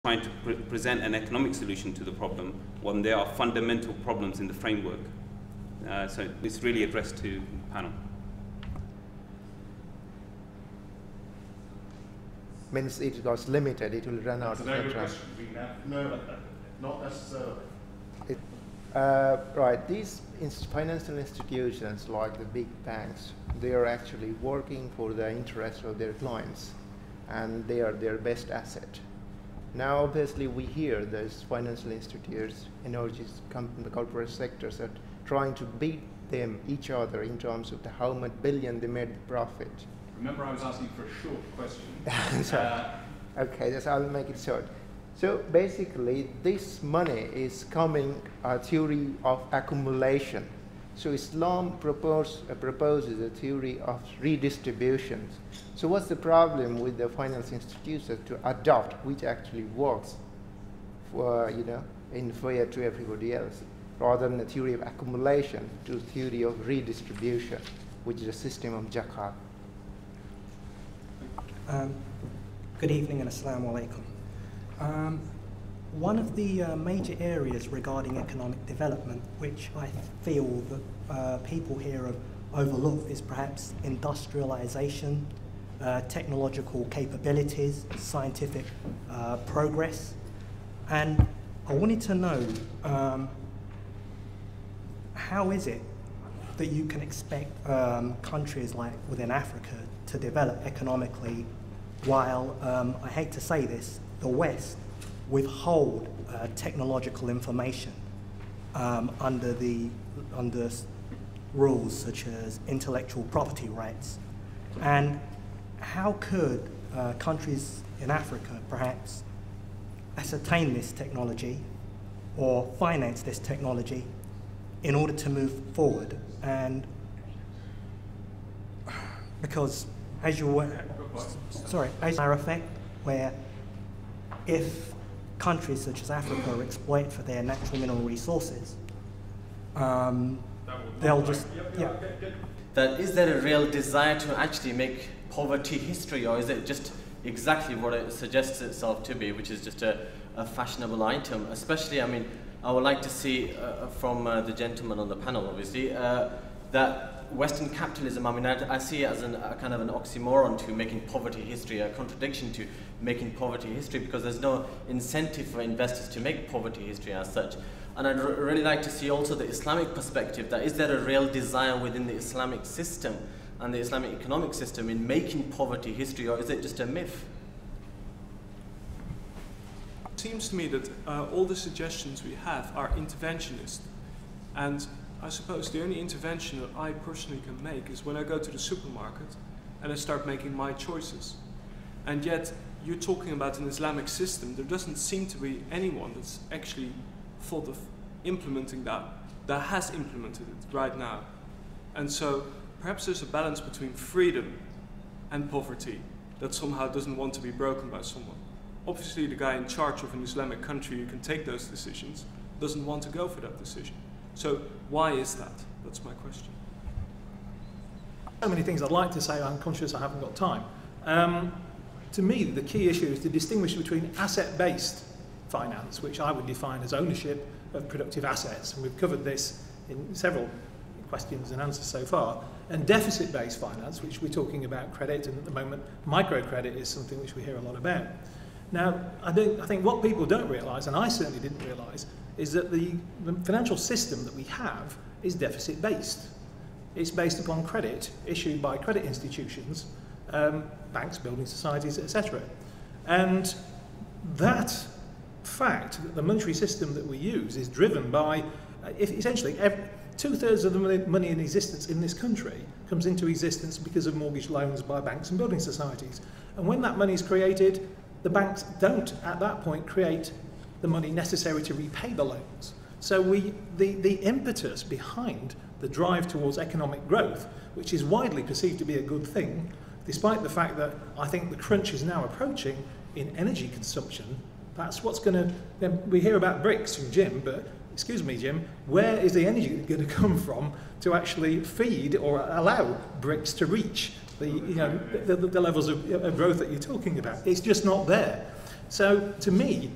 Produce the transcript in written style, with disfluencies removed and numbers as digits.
trying to present an economic solution to the problem when there are fundamental problems in the framework. So it's really addressed to the panel. Means it was limited, it will run out of time. No, not necessarily. Right, these financial institutions like the big banks, they are actually working for the interest of their clients, and they are their best asset. Now obviously we hear those financial institutes, energies, the corporate sectors are trying to beat them, each other, in terms of how much billion they made profit. Remember, I was asking for a short question. Okay, I'll make it short. So basically, this money is coming a theory of accumulation. So Islam proposes a theory of redistribution. So what's the problem with the financial institutions to adopt, which actually works for, in fair to everybody else, rather than a theory of accumulation to a theory of redistribution, which is a system of zakat? Good evening and assalamu alaikum. One of the major areas regarding economic development, which I feel that people here have overlooked, is perhaps industrialization, technological capabilities, scientific progress. And I wanted to know, how is it that you can expect countries like within Africa to develop economically while, I hate to say this, the West withhold technological information under rules such as intellectual property rights? And how could countries in Africa perhaps ascertain this technology or finance this technology in order to move forward? And because as you were, as a matter of fact, where if countries such as Africa are exploited for their natural mineral resources, they'll just, Is there a real desire to actually make poverty history, or is it just exactly what it suggests itself to be, which is just a fashionable item? Especially, I mean, I would like to see from the gentleman on the panel, obviously, that Western capitalism, I mean, I see it as a kind of an oxymoron to making poverty history, a contradiction to making poverty history, because there's no incentive for investors to make poverty history as such. And I'd really like to see also the Islamic perspective, that is there a real desire within the Islamic system and the Islamic economic system in making poverty history, or is it just a myth? It seems to me that all the suggestions we have are interventionist, and I suppose the only intervention that I personally can make is when I go to the supermarket and I start making my choices. And yet, you're talking about an Islamic system. There doesn't seem to be anyone that's actually thought of implementing that has implemented it right now. And so, perhaps there's a balance between freedom and poverty that somehow doesn't want to be broken by someone. Obviously, the guy in charge of an Islamic country who can take those decisions doesn't want to go for that decision. So why is that? That's my question. So many things I'd like to say, I'm conscious I haven't got time. To me, the key issue is to distinguish between asset-based finance, which I would define as ownership of productive assets, and we've covered this in several questions and answers so far, and deficit-based finance, which we're talking about credit, and at the moment microcredit is something which we hear a lot about. Now, I think what people don't realise, and I certainly didn't realise, is that the financial system that we have is deficit-based. It's based upon credit issued by credit institutions, banks, building societies, etc. And that fact that the monetary system that we use is driven by, essentially, 2/3 of the money in existence in this country comes into existence because of mortgage loans by banks and building societies. And when that money is created, the banks don't, at that point, create the money necessary to repay the loans. So the impetus behind the drive towards economic growth, which is widely perceived to be a good thing, despite the fact that I think the crunch is now approaching in energy consumption, that's what's going to, we hear about BRICS from Jim, but excuse me, Jim, where is the energy going to come from to actually feed or allow BRICS to reach the levels of growth that you're talking about? It's just not there. So to me,